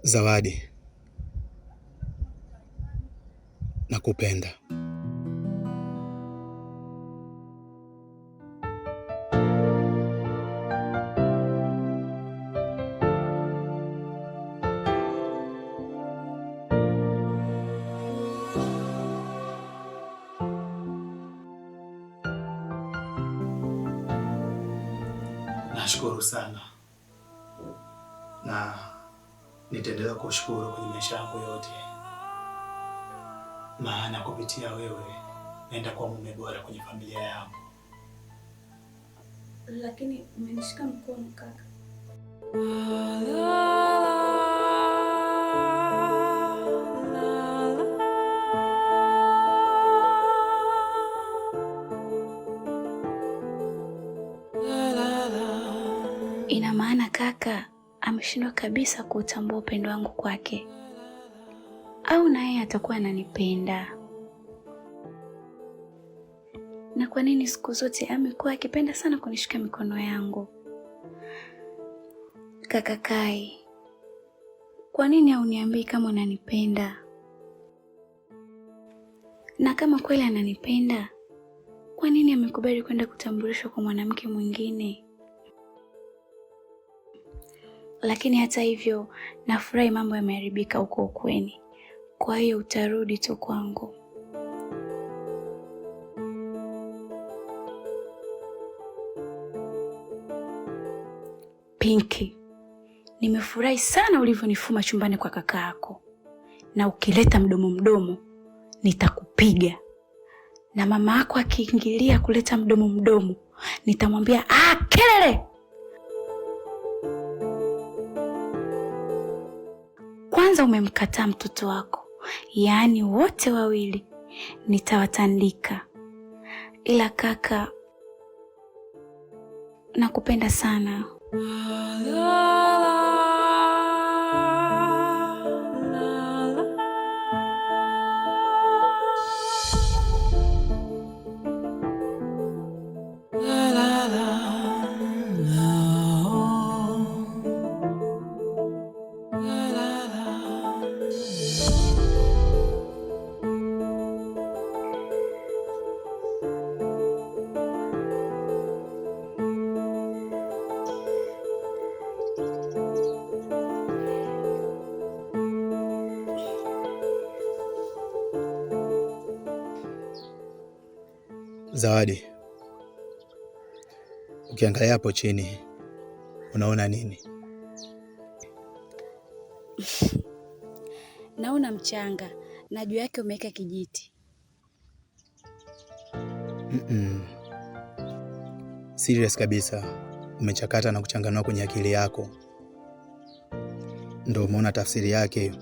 Zawadi, nakupenda. Nashukuru sana na nitaendelea kushukuru kwenye maisha yangu yote, maana kupitia wewe naenda kwa mume bora kwenye familia yangu. Lakini umenishika mkono kaka. Ina maana kaka ameshindwa kabisa kuutambua upendo wangu kwake, au naye atakuwa ananipenda? Na kwa nini siku zote amekuwa akipenda sana kunishika mikono yangu? Kaka Kai, kwa nini hauniambii kama unanipenda? Na kama kweli ananipenda, kwa nini amekubali kwenda kutambulishwa kwa mwanamke mwingine? Lakini hata hivyo, nafurahi mambo yameharibika huko ukweni. Kwa hiyo utarudi tu kwangu. Pinky, nimefurahi sana ulivyonifuma chumbani kwa kaka yako. Na ukileta mdomo nitakupiga. Na mama yako akiingilia kuleta mdomo nitamwambia kelele. Kwanza umemkataa mtoto wako, yaani wote wawili nitawatandika. Ila kaka, nakupenda sana. Zawadi, ukiangalia hapo chini unaona nini? Naona mchanga na juu yake umeweka kijiti. Serious kabisa, umechakata na kuchanganua kwenye akili yako. Ndio umeona tafsiri yake?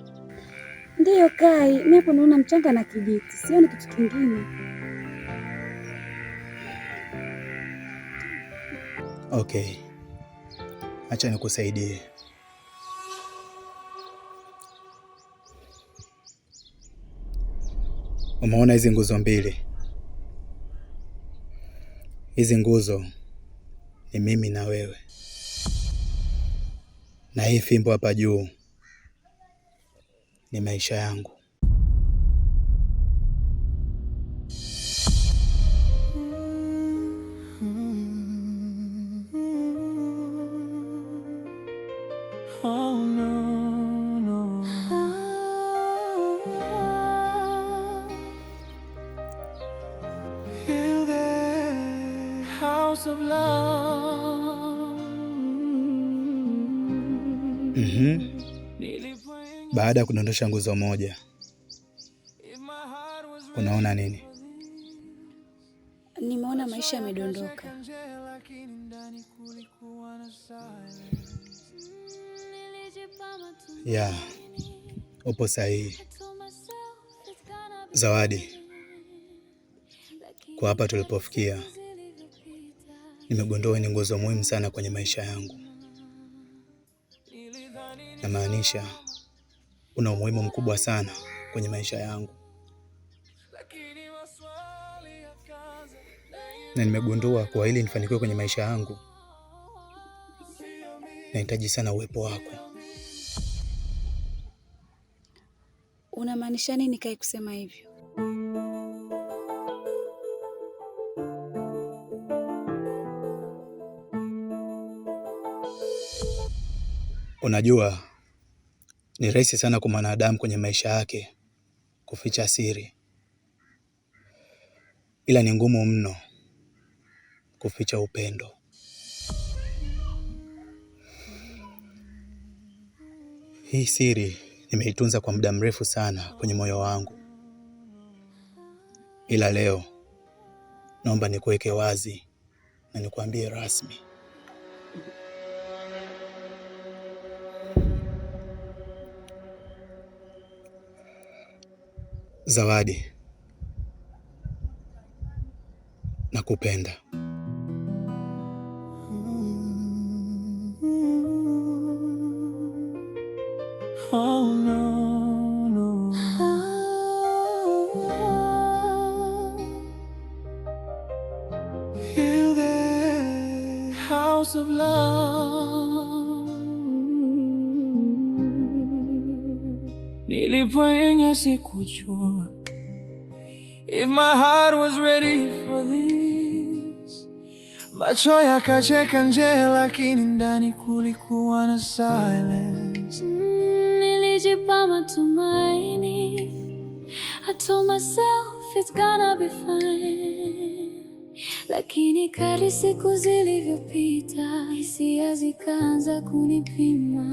Ndiyo Kai, mimi hapo naona mchanga na kijiti, sioni kitu kingine. Okay, acha nikusaidie. Umeona hizi nguzo mbili? Hizi nguzo ni mimi na wewe, na hii fimbo hapa juu ni maisha yangu. Baada ya kudondosha nguzo moja, unaona nini? Nimeona maisha yamedondoka. Ya, upo sahihi. Zawadi, kwa hapa tulipofikia, nimegundua ni nguzo muhimu sana kwenye maisha yangu. Namaanisha una umuhimu mkubwa sana kwenye maisha yangu. Na nimegundua kwa ili nifanikiwe kwenye maisha yangu, nahitaji sana uwepo wako. Unamaanisha nini Kai kusema hivyo? Unajua, ni rahisi sana kwa mwanadamu kwenye maisha yake kuficha siri, ila ni ngumu mno kuficha upendo. Hii siri nimeitunza kwa muda mrefu sana kwenye moyo wangu, ila leo naomba nikuweke wazi na nikwambie rasmi. Zawadi, nakupenda. Oh no, no. Feel the house of love. Nilipoingia sikujua if my heart was ready for this. Macho yakacheka nje, lakini ndani kulikuwa na silence. Nilijipa matumaini, I told myself it's gonna be fine. Lakini kadri siku zilivyopita, hisia zikaanza kunipima.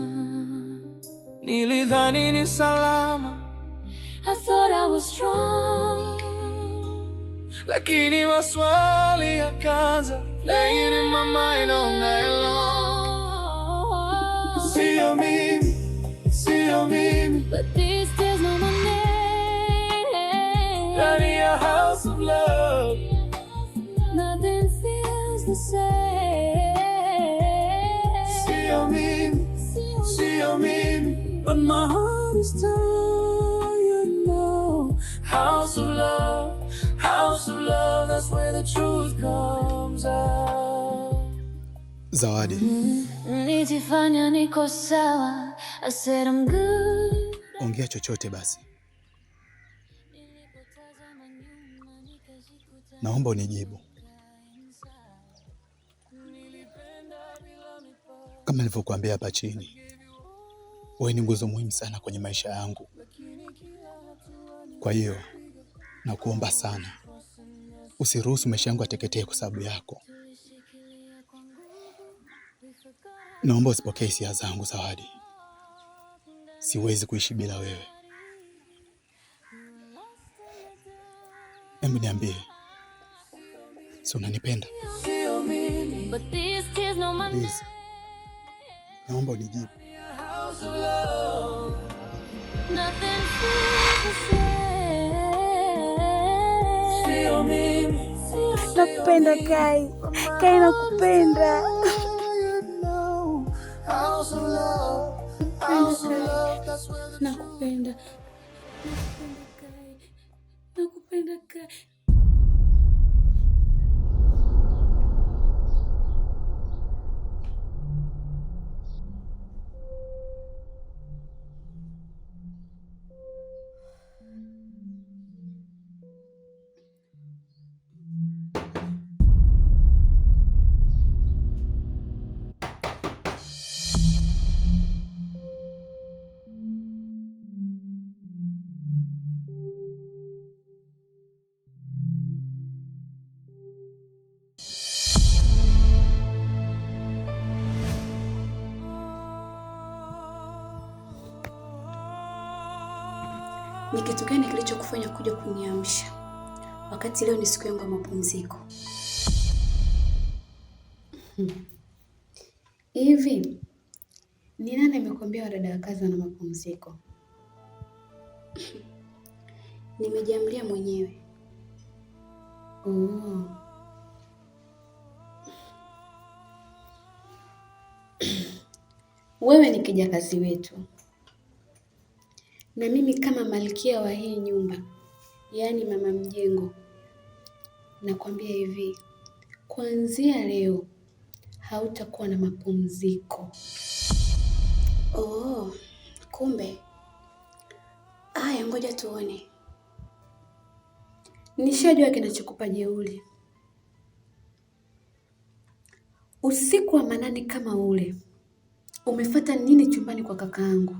Nilidhani ni salama, I thought I was strong, lakini maswali yakaanza playing in my mind all night long. Sio mimi, sio mimi, but this tears know my name. Ndani ya house of love, nothing feels the same. Sio mimi, sio mimi, but my heart is tired now. House of love, house of love, that's where the truth comes out. Zawadi, Nijifanya niko sawa, I said I'm good. ongea chochote basi. Naomba unijibu. Kama nilivyokuambia hapa chini, wewe ni nguzo muhimu sana kwenye maisha yangu. Kwa hiyo, nakuomba sana, usiruhusu maisha yangu yateketee kwa sababu yako. Naomba usipokee hisia zangu Zawadi. Siwezi kuishi bila wewe. Hebu niambie, si unanipenda? Please, naomba unijibu. Nakupenda Kai. Kai nakupenda. Nakupenda. Nakupenda Kai. Ni kitu gani kilichokufanya kuja kuniamsha wakati leo ni siku yangu ya mapumziko? Hivi ni nani amekwambia wadada wa kazi wana mapumziko? Nimejiamlia mwenyewe. Oh. Wewe ni kijakazi wetu, na mimi kama malkia wa hii nyumba, yaani mama mjengo, nakwambia hivi, kuanzia leo hautakuwa na mapumziko. Oh, kumbe. Haya, ngoja Ngoja tuone. Nishajua kinachokupa jeuri. Usiku wa manane kama ule, umefuata nini chumbani kwa kakaangu?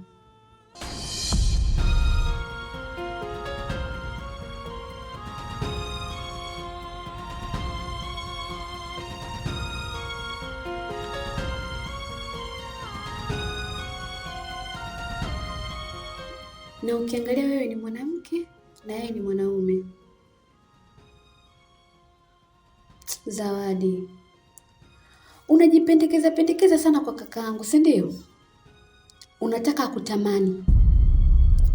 Na ukiangalia wewe ni mwanamke na yeye ni mwanaume. Zawadi, unajipendekeza sana kwa kakaangu, si ndio? Unataka akutamani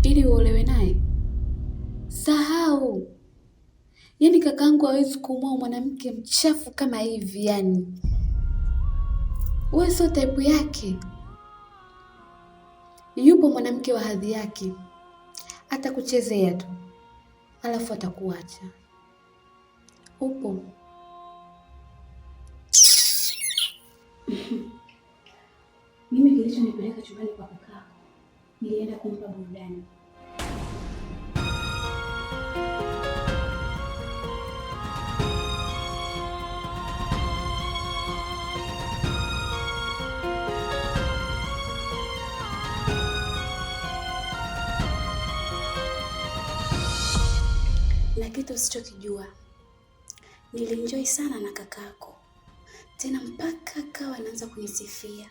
ili uolewe naye? Sahau. Yaani kakaangu hawezi kumwoa mwanamke mchafu kama hivi yani. Wewe sio type yake. Yupo mwanamke wa hadhi yake. Atakuchezea tu. Alafu atakuacha. Upo. Mimi kilichonipeleka chumbani kwa kaka, nilienda kumpa burudani. Na kitu usichokijua, nilienjoy sana na kakako. Tena mpaka akawa anaanza kunisifia.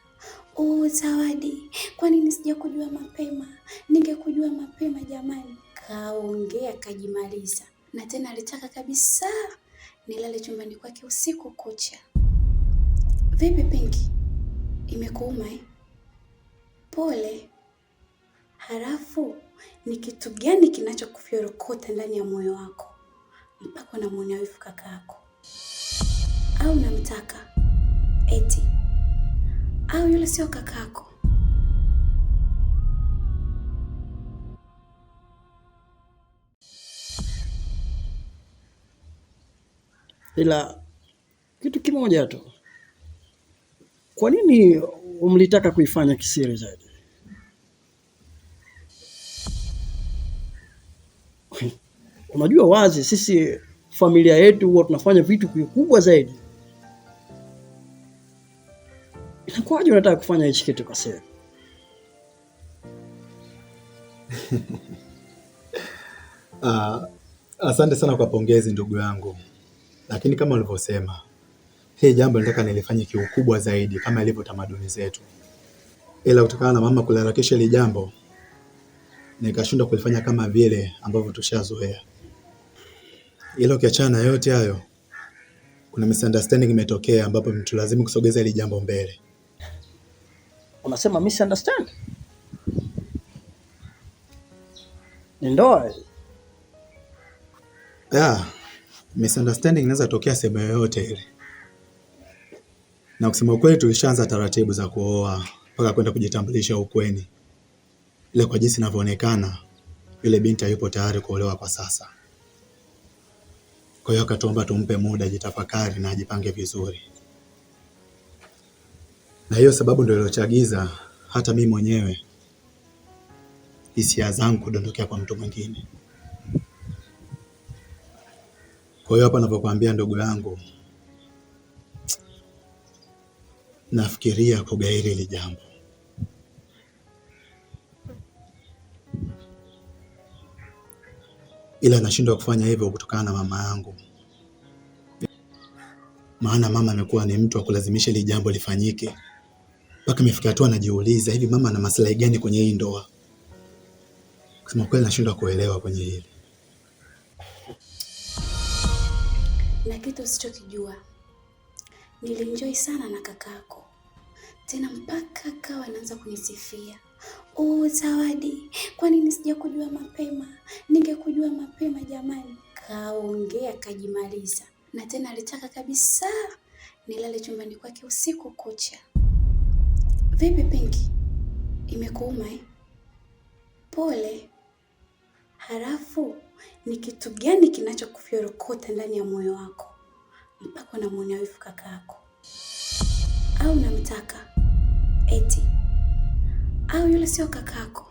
Oh, Zawadi, kwa nini sijakujua mapema? Ningekujua mapema jamani. Kaongea kajimaliza. Na tena alitaka kabisa nilale chumbani kwake usiku kucha. Vipi Pinky? Imekuuma eh? Pole. Halafu ni kitu gani kinachokufyorokota ndani ya moyo wako mpaka unamwonea wivu kakako? Au namtaka eti? Au yule sio kakako? Ila kitu kimoja tu, kwa nini umlitaka kuifanya kisiri zaidi? Unajua wazi sisi familia yetu huwa tunafanya vitu vikubwa zaidi. Inakuwaje unataka kufanya hichi kitu kwa siri? Asante sana kwa pongezi ndugu yangu. Lakini kama ulivyosema, hii jambo nataka nilifanye kiukubwa zaidi kama ilivyo tamaduni zetu. Ila kutokana na mama kuliharakisha hili jambo, nikashindwa kulifanya kama vile ambavyo tushazoea. Ila ukiachana na yote hayo, kuna misunderstanding imetokea ambapo mtulazimu kusogeza hili jambo mbele. Unasema misunderstand? Ni ndoa? Misunderstanding inaweza tokea sehemu yoyote ile. Na kusema ukweli tulishaanza taratibu za kuoa mpaka kwenda kujitambulisha ukweni. Ile kwa jinsi inavyoonekana yule binti yupo tayari kuolewa kwa sasa. Kwa hiyo akatuomba tumpe muda jitafakari na ajipange vizuri. Na hiyo sababu ndio iliyochagiza hata mimi mwenyewe hisia zangu kudondokea kwa mtu mwingine. Kwa hiyo hapa ninapokuambia ndugu yangu, nafikiria kugairi hili jambo. Ila nashindwa kufanya hivyo kutokana na mama yangu. Maana mama amekuwa ni mtu wa kulazimisha hili jambo lifanyike. Mpaka imefika hatua najiuliza, hivi mama ana maslahi gani kwenye hii ndoa? Kusema kweli nashindwa kuelewa kwenye hili. Na kitu usichokijua, nilienjoy sana na kakako. Tena mpaka akawa anaanza kunisifia. Oh, Zawadi, kwa nini sijakujua mapema? Ningekujua mapema jamani. Kaongea kajimaliza. Na tena alitaka kabisa nilale chumbani kwake usiku kucha. Vipi Pinky? Imekuuma eh? Pole. Halafu ni kitu gani kinachokufyorokota ndani ya moyo wako mpaka unamwonea wivu kakako? Au namtaka eti? Au yule sio kakako?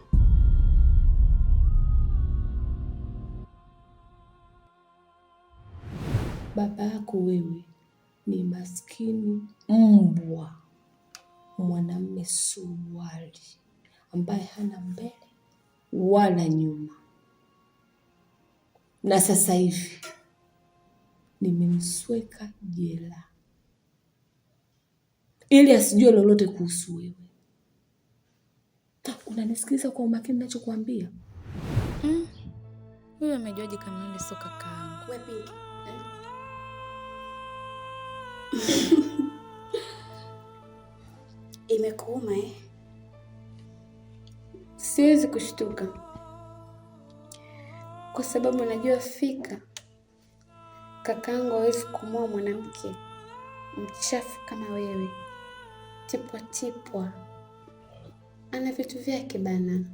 Baba yako wewe ni maskini mbwa, mwanamume suruali ambaye hana mbele wala nyuma. Na sasa hivi nimemsweka jela ili asijue lolote kuhusu wewe. Unanisikiliza kwa umakini ninachokuambia? Huyo amejuaje kama yule sio kakaangu? Wewe Pinky. Imekuuma eh? Siwezi kushtuka kwa sababu najua fika kakaangu hawezi kumwoa mwanamke mchafu kama wewe. Tipwa tipwa, ana vitu vyake bana.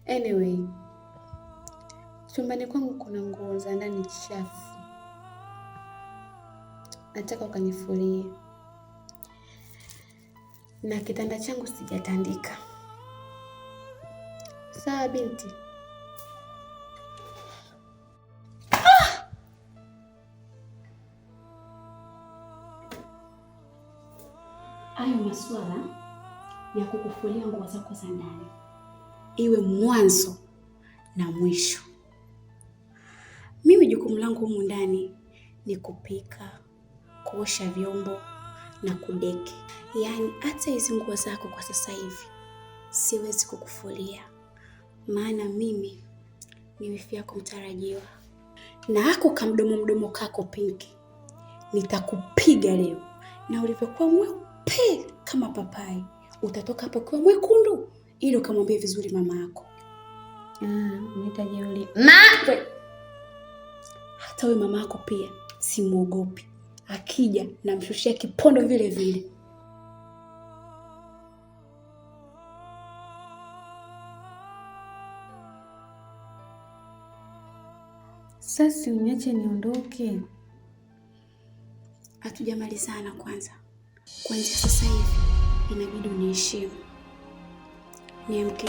Anyway, chumbani kwangu kuna nguo za ndani chafu, nataka ukanifulie, na kitanda changu sijatandika. Sawa binti? Hayo masuala ya kukufulia nguo zako za ndani iwe mwanzo na mwisho. Mimi jukumu langu humu ndani ni kupika, kuosha vyombo na kudeki. Yaani hata hizi nguo zako kwa sasa hivi siwezi kukufulia, maana mimi ni wifi yako mtarajiwa. Na hako kamdomo kako Pinky nitakupiga leo, na ulivyokuwa mweupe kama papai utatoka hapo kwa mwekundu, ili ukamwambie vizuri mama yako. Unahitaji yule mape. Hata wewe mama yako pia simuogopi, akija namshushia kipondo vile vile. Sasa uniache niondoke. Hatujamalizana kwanza. Kuanzia sasa hivi inabidi uniheshimu. Niamke.